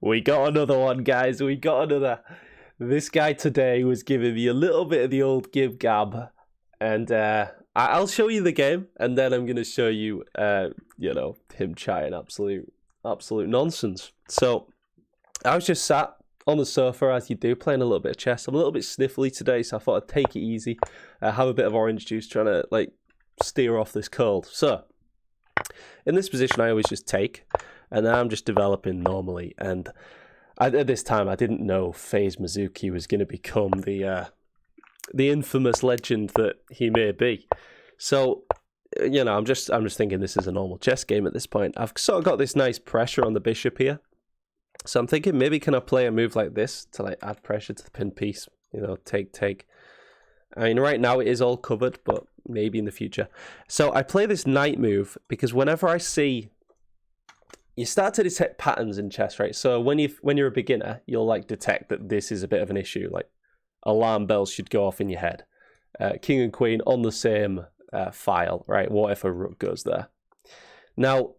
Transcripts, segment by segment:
We got another one, guys. We got another. This guy today was giving me a little bit of the old give gab, and I'll show you the game, and then I'm gonna show you, him chatting absolute nonsense. So I was just sat on the sofa as you do, playing a little bit of chess. I'm a little bit sniffly today, so I thought I'd take it easy, have a bit of orange juice, trying to steer off this cold. So in this position, I always just take, and now I'm just developing normally. And at this time, I didn't know FaZe Mizuki was going to become the infamous legend that he may be. So, I'm just thinking this is a normal chess game at this point. I've sort of got this nice pressure on the bishop here. So I'm thinking, maybe can I play a move like this to add pressure to the pin piece? Take. I mean, right now it is all covered, but maybe in the future. So I play this knight move because whenever I see, you start to detect patterns in chess, right? So when you're a beginner, you'll detect that this is a bit of an issue. Alarm bells should go off in your head. King and queen on the same file, right? What if a rook goes there? Now,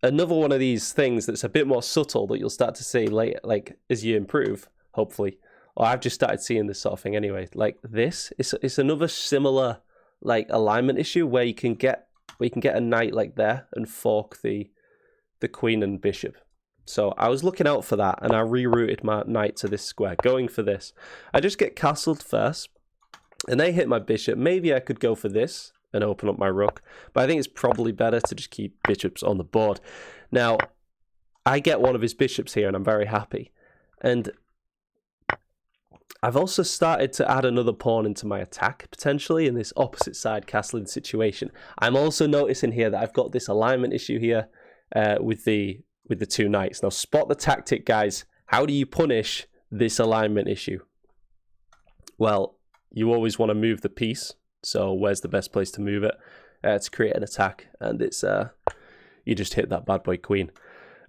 another one of these things that's a bit more subtle that you'll start to see later, as you improve, hopefully. Or I've just started seeing this sort of thing anyway. This, it's another similar alignment issue where you can get a knight there and fork the queen and bishop. So I was looking out for that, and I rerouted my knight to this square, going for this. I just get castled first, and they hit my bishop. Maybe I could go for this and open up my rook, but I think it's probably better to just keep bishops on the board. Now, I get one of his bishops here, and I'm very happy. And I've also started to add another pawn into my attack, potentially, in this opposite side castling situation. I'm also noticing here that I've got this alignment issue here with the two knights. Now, spot the tactic, guys. How do you punish this alignment issue? Well, you always want to move the piece. So where's the best place to move it? To create an attack. And it's you just hit that bad boy queen.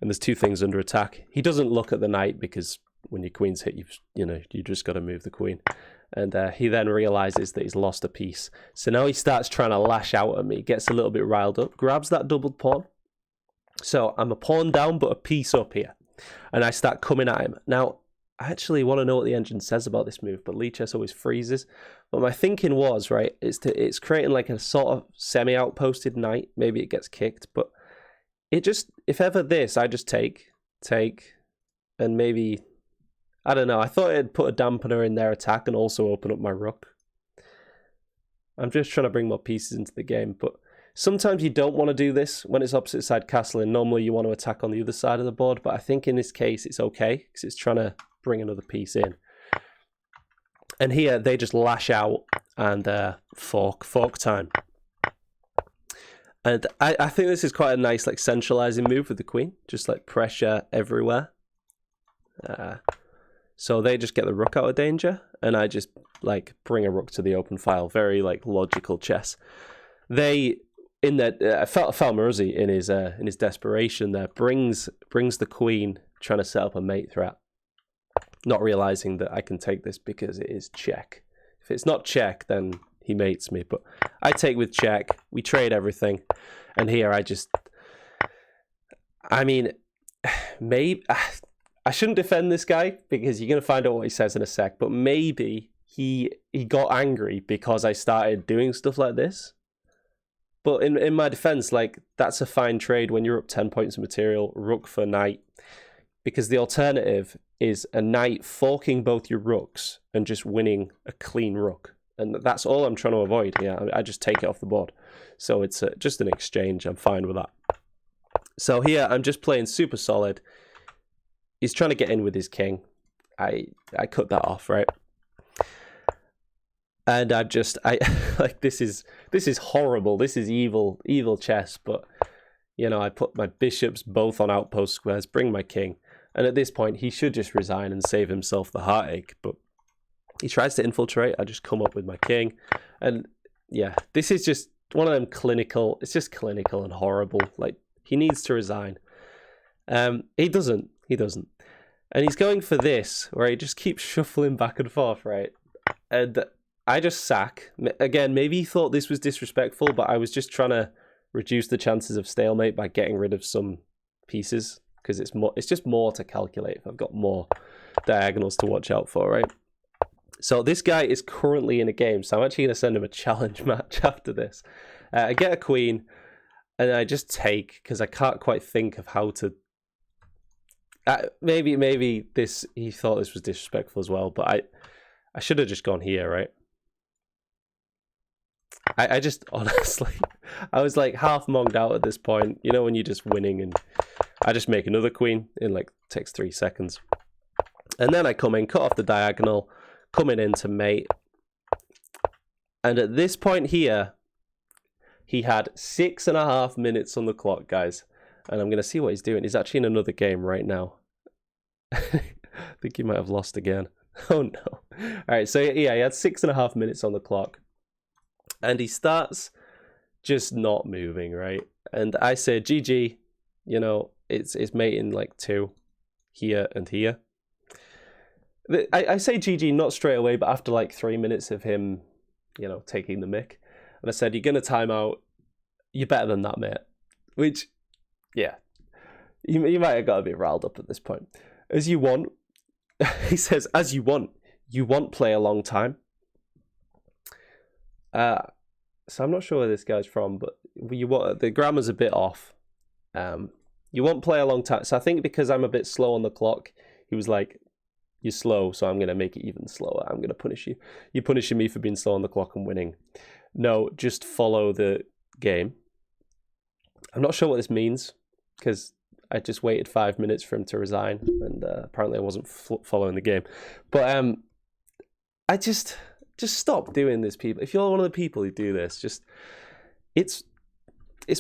And there's two things under attack. He doesn't look at the knight because when your queen's hit, you just got to move the queen. And he then realizes that he's lost a piece. So now he starts trying to lash out at me, gets a little bit riled up, grabs that doubled pawn. So I'm a pawn down, but a piece up here. And I start coming at him. Now, I actually want to know what the engine says about this move, but Lichess always freezes. But my thinking was, right, it's creating a sort of semi-outposted knight. Maybe it gets kicked, but if ever this, I just take, and maybe, I don't know. I thought it'd put a dampener in their attack and also open up my rook. I'm just trying to bring more pieces into the game, but sometimes you don't want to do this when it's opposite side castling. Normally you want to attack on the other side of the board, but I think in this case it's okay because it's trying to bring another piece in. And here they just lash out and fork time. And I think this is quite a nice centralizing move with the queen, just pressure everywhere. So they just get the rook out of danger, and I just bring a rook to the open file. Very logical chess. They in that Falmaruzzi in his desperation there brings the queen, trying to set up a mate threat, not realizing that I can take this because it is check. If it's not check, then he mates me. But I take with check. We trade everything, and here maybe I shouldn't defend this guy because you're gonna find out what he says in a sec. But maybe he got angry because I started doing stuff like this. But in my defense, that's a fine trade when you're up 10 points of material, rook for knight. Because the alternative is a knight forking both your rooks and just winning a clean rook. And that's all I'm trying to avoid here. I just take it off the board. So it's just an exchange. I'm fine with that. So here, I'm just playing super solid. He's trying to get in with his king. I cut that off, right? And this is horrible. This is evil chess. But I put my bishops both on outpost squares, bring my king, and at this point he should just resign and save himself the heartache. But he tries to infiltrate. I just come up with my king, and yeah, this is just one of them clinical. It's just clinical and horrible. He needs to resign. He doesn't, and he's going for this where he just keeps shuffling back and forth, right? And I just sack. Again, maybe he thought this was disrespectful, but I was just trying to reduce the chances of stalemate by getting rid of some pieces. because it's just more to calculate if I've got more diagonals to watch out for, right? So this guy is currently in a game, so I'm actually going to send him a challenge match after this. I get a queen, and I just take, because I can't quite think of how to... maybe this, he thought this was disrespectful as well, but I should have just gone here, right? I just, honestly, I was like half monged out at this point. You know when you're just winning, and I just make another queen in like, takes 3 seconds. And then I come in, cut off the diagonal, coming in to mate. And at this point here, he had 6.5 minutes on the clock, guys. And I'm going to see what he's doing. He's actually in another game right now. I think he might have lost again. Oh, no. All right, so yeah, he had 6.5 minutes on the clock. And he starts just not moving, right? And I say, GG, you know, it's mating like 2 here and here. I say GG not straight away, but after like 3 minutes of him, you know, taking the mick. And I said, you're going to time out. You're better than that, mate. Which, yeah, you might have got a bit riled up at this point. As you want, he says, as you want play a long time. So I'm not sure where this guy's from, but the grammar's a bit off. You won't play a long time. So I think because I'm a bit slow on the clock, he was like, you're slow, so I'm going to make it even slower. I'm going to punish you. You're punishing me for being slow on the clock and winning. No, just follow the game. I'm not sure what this means, because I just waited 5 minutes for him to resign, and apparently I wasn't following the game. But I just stop doing this, people. If you're one of the people who do this, just it's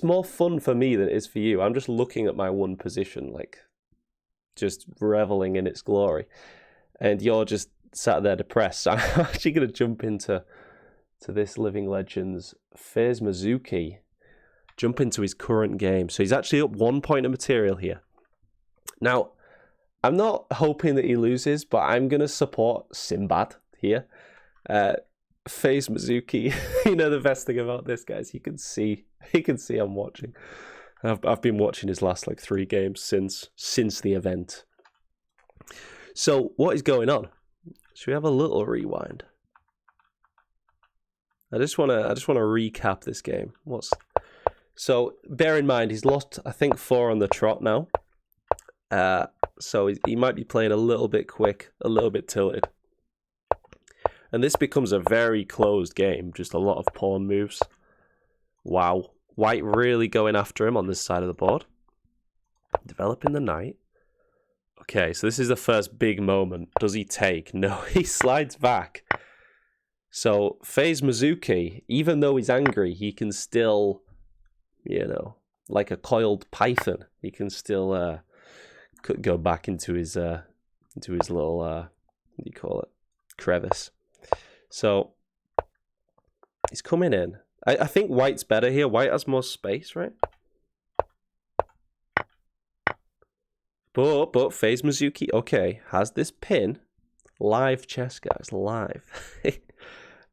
more fun for me than it is for you. I'm just looking at my one position, like just reveling in its glory, and you're just sat there depressed. So I'm actually going to jump into this living legend's FaZe Mizuki, jump into his current game. So he's actually up 1 point of material here. Now, I'm not hoping that he loses, but I'm going to support Sinbad here. FaZe Mizuki, you know the best thing about this, guys, he can see I'm watching. I've been watching his last like 3 games since the event. So what is going on? Should we have a little rewind? I just want to recap this game. So bear in mind he's lost, I think, 4 on the trot now. So he might be playing a little bit quick, a little bit tilted. And this becomes a very closed game, just a lot of pawn moves. Wow. White really going after him on this side of the board. Developing the knight. Okay, so this is the first big moment. Does he take? No, he slides back. So FaZe Mizuki, even though he's angry, he can still, you know, like a coiled python, he can still go back into his little, what do you call it, crevice. So he's coming in. I think White's better here. White has more space, right? But FaZe Mizuki, okay, has this pin. Live chess, guys, live.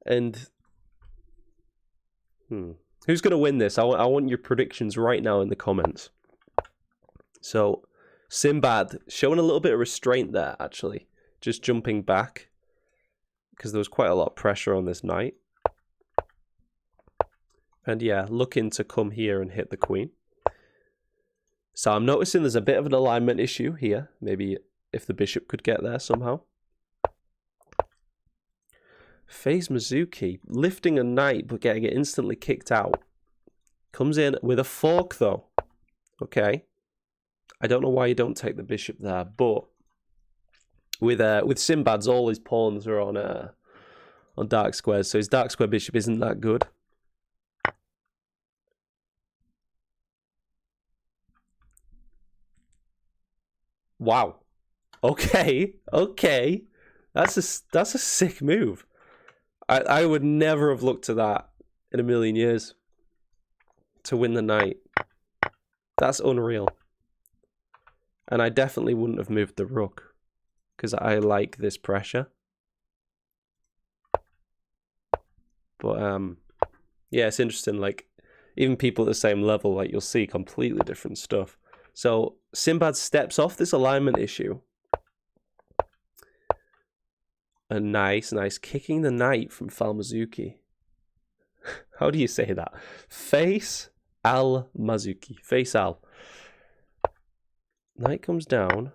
And who's going to win this? I want your predictions right now in the comments. So Sinbad showing a little bit of restraint there, actually. Just jumping back, because there was quite a lot of pressure on this knight. And yeah, looking to come here and hit the queen. So I'm noticing there's a bit of an alignment issue here. Maybe if the bishop could get there somehow. FaZe Mizuki lifting a knight but getting it instantly kicked out. Comes in with a fork though. Okay. I don't know why you don't take the bishop there, but with Sinbad's, all his pawns are on dark squares, so his dark square bishop isn't that good. Wow. Okay. That's a sick move. I would never have looked to that in a million years. To win the knight. That's unreal. And I definitely wouldn't have moved the rook, because I like this pressure. But yeah, it's interesting. Like, even people at the same level, like, you'll see completely different stuff. So Sinbad steps off this alignment issue. And nice. Kicking the knight from Falmazuki. How do you say that? Face Al Mazuki. Face Al. Knight comes down.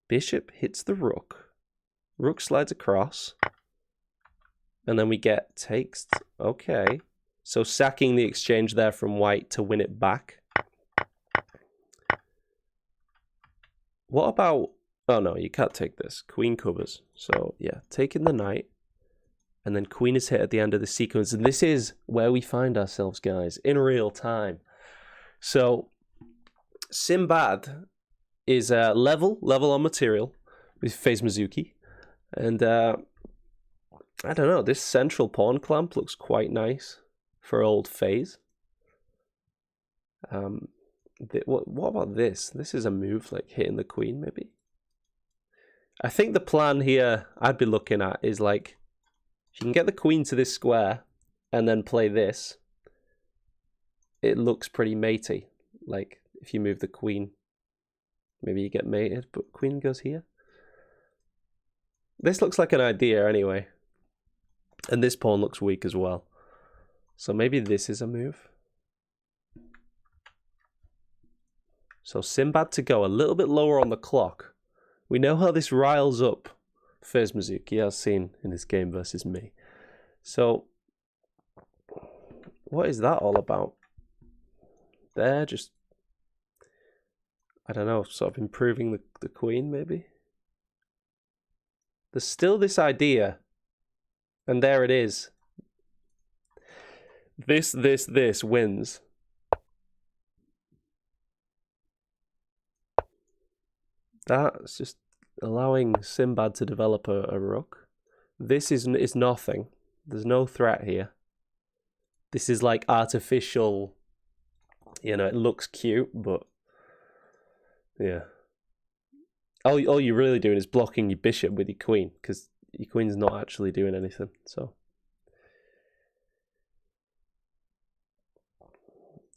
Bishop hits the rook. Rook slides across. And then we get takes. Okay. So sacking the exchange there from white to win it back. What about... Oh no, you can't take this. Queen covers. So yeah, taking the knight. And then queen is hit at the end of the sequence. And this is where we find ourselves, guys, in real time. So Sinbad is level on material with FaZe Mizuki. And I don't know, this central pawn clamp looks quite nice for old FaZe. What about this? This is a move, like hitting the queen, maybe? I think the plan here I'd be looking at is like, if you can get the queen to this square and then play this, it looks pretty matey. Like, if you move the queen, maybe you get mated, but queen goes here. This looks like an idea anyway. And this pawn looks weak as well. So maybe this is a move. So Sinbad to go a little bit lower on the clock. We know how this riles up FaZe Mizuki, as seen in this game versus me. So, what is that all about? They're just, I don't know, sort of improving the queen, maybe? There's still this idea, and there it is. This wins. That's just allowing Sinbad to develop a rook. This is nothing. There's no threat here. This is like artificial, you know, it looks cute, but yeah. All you're really doing is blocking your bishop with your queen, because your queen's not actually doing anything, so.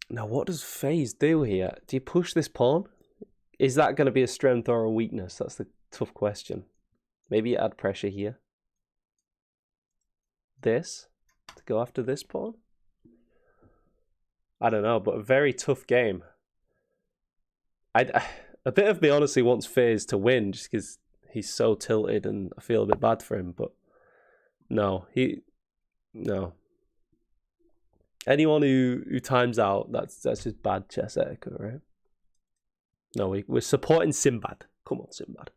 Now, what does FaZe do here? Do you push this pawn? Is that going to be a strength or a weakness? That's the tough question. Maybe you add pressure here. This, to go after this pawn? I don't know, but a very tough game. A bit of me honestly wants FaZe to win, just because he's so tilted and I feel a bit bad for him, but no. No. Anyone who times out, that's just bad chess etiquette, right? No, we're supporting Sinbad. Come on, Sinbad.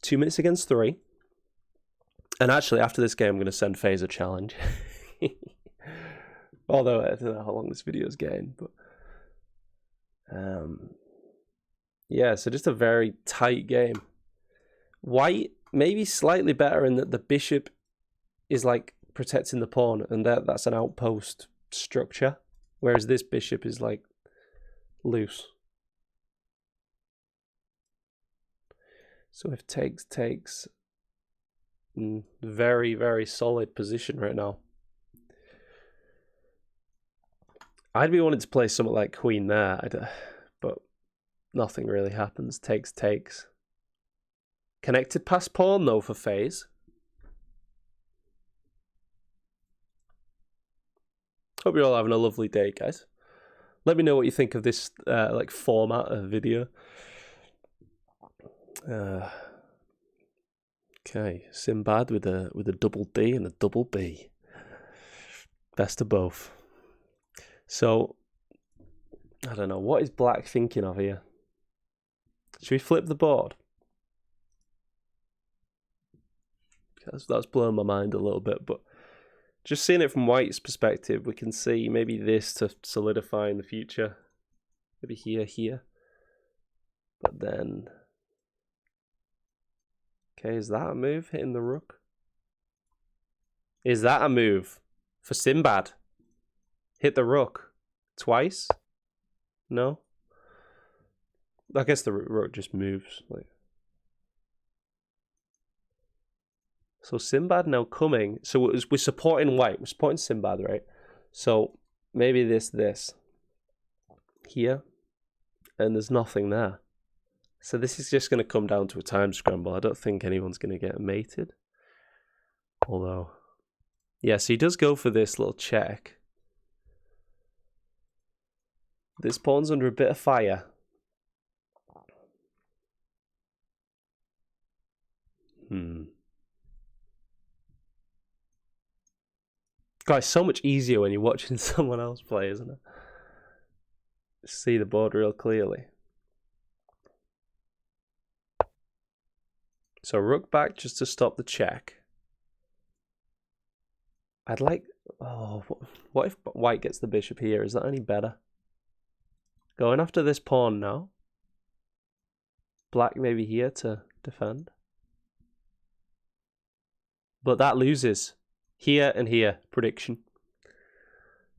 2 minutes against 3. And actually, after this game, I'm going to send FaZe a challenge. Although, I don't know how long this video is getting. But yeah, so just a very tight game. White, maybe slightly better in that the bishop is like protecting the pawn. And that's an outpost structure. Whereas this bishop is like loose. So if takes, very, very solid position right now. I'd be wanting to play something like queen there, but nothing really happens. Takes. Connected past pawn though for FaZe. Hope you're all having a lovely day, guys. Let me know what you think of this like format of video. Okay, Sinbad with a double D and a double B. Best of both. So, I don't know, what is black thinking of here? Should we flip the board? That's blown my mind a little bit, but just seeing it from white's perspective, we can see maybe this to solidify in the future. Maybe here. But then... Okay, is that a move, hitting the rook? Is that a move for Sinbad? Hit the rook twice? No? I guess the rook just moves. Like. So Sinbad now coming. So we're supporting white. We're supporting Sinbad, right? So maybe this. here, and there's nothing there. So this is just going to come down to a time scramble. I don't think anyone's going to get mated. Although, yeah, so he does go for this little check. This pawn's under a bit of fire. God, it's so much easier when you're watching someone else play, isn't it? See the board real clearly. So rook back just to stop the check. I'd like... Oh, what if white gets the bishop here? Is that any better? Going after this pawn now. Black maybe here to defend. But that loses. Here and here. Prediction.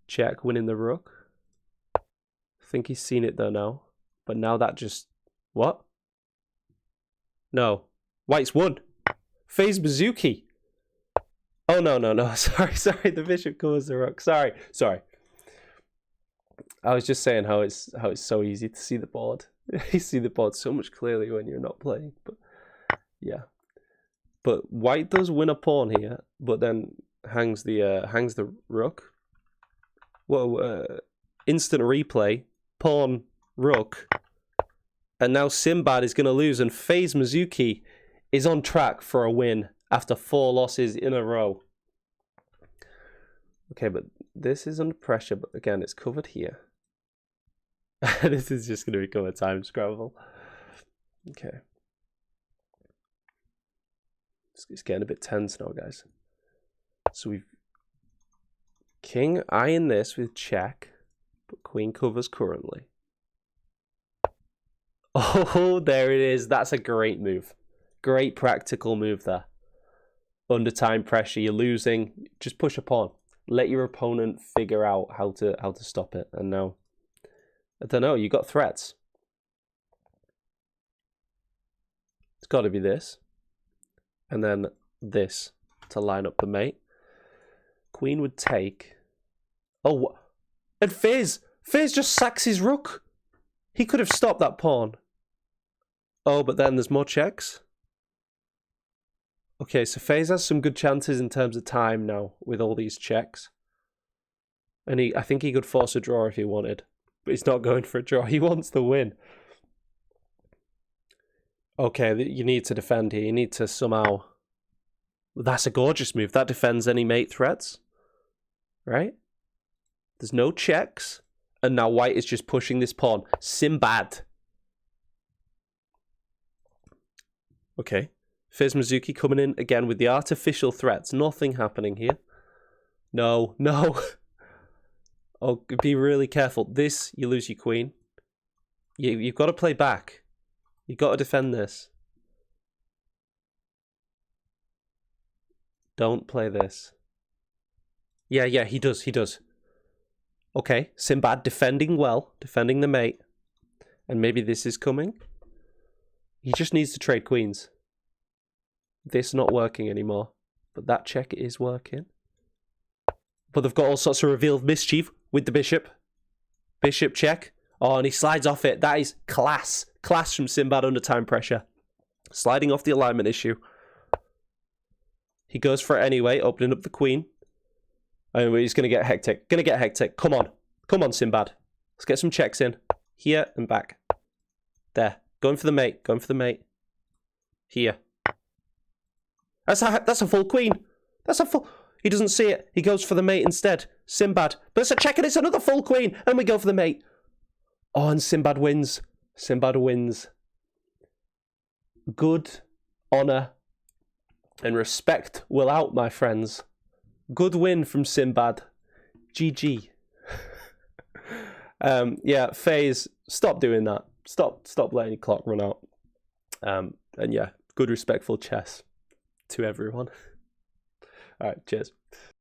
Check, winning the rook. I think he's seen it though now. But now that just... What? No. White's won. FaZe Mizuki. Oh, no. Sorry. The bishop covers the rook. Sorry. I was just saying how it's so easy to see the board. You see the board so much clearly when you're not playing. But yeah. But white does win a pawn here, but then hangs the rook. Whoa! Instant replay. Pawn, rook. And now Sinbad is going to lose, and FaZe Mizuki is on track for a win after 4 losses in a row. Okay, but this is under pressure, but again, it's covered here. This is just going to become a time scramble. Okay. It's getting a bit tense now, guys. So we've king eyeing this with check, but queen covers currently. Oh, there it is. That's a great move. Great practical move there. Under time pressure, you're losing. Just push a pawn. Let your opponent figure out how to stop it. And now, I don't know. You got threats. It's got to be this, and then this to line up the mate. Queen would take. Oh, and FaZe just sacks his rook. He could have stopped that pawn. Oh, but then there's more checks. Okay, so FaZe has some good chances in terms of time now with all these checks. And I think he could force a draw if he wanted. But he's not going for a draw. He wants the win. Okay, you need to defend here. You need to somehow... That's a gorgeous move. That defends any mate threats. Right? There's no checks. And now white is just pushing this pawn. Sinbad. Okay. FaZe Mizuki coming in again with the artificial threats. Nothing happening here. No. Oh, be really careful. This, you lose your queen. You've got to play back. You've got to defend this. Don't play this. Yeah, he does. Okay, Sinbad defending well. Defending the mate. And maybe this is coming. He just needs to trade queens. This not working anymore. But that check is working. But they've got all sorts of revealed mischief with the bishop. Bishop check. Oh, and he slides off it. That is class. Class from Sinbad under time pressure. Sliding off the alignment issue. He goes for it anyway, opening up the queen. And he's going to get hectic. Come on, Sinbad. Let's get some checks in. Here and back. There. Going for the mate. Here. That's a full queen. He doesn't see it. He goes for the mate instead. Sinbad. But it's a check and it's another full queen. And we go for the mate. Oh, and Sinbad wins. Good, honour, and respect will out, my friends. Good win from Sinbad. GG. Yeah, FaZe, stop doing that. Stop letting your clock run out. And yeah, good respectful chess to everyone. All right, cheers.